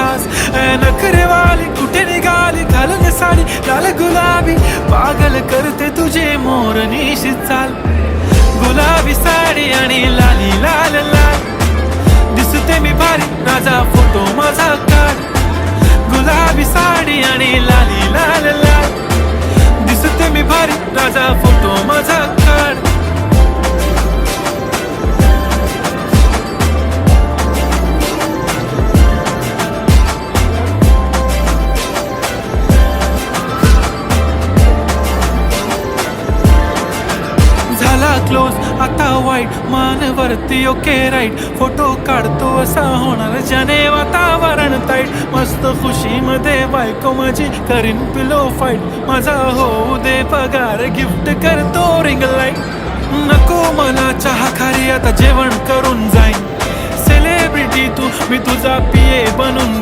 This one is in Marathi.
खास नखरेवाली कुठे निघाली घालून साडी लाल गुलाबी पागल करते तुझे मोरनीशी चाल गुलाबी साडी आणि लाली लाल लाल दिसते मी भारी राजा फोटो माझा काढ गुलाबी साडी आणि लाली लाल लाल दिसते मी भारी राजा फोटो माझा काढ क्लोज आता वाईट मानवरती ओके राईट फोटो काढतो असा होणार ज्याने वातावरण ताईट मस्त खुशीमध्ये बायको माझी करीन पिलो फाईट माझा होऊ दे पगार गिफ्ट करतो रिंग लाईट नको मला चहा खारी आता जेवण करून जाईन सेलिब्रिटी तू मी तुझा पिये बनून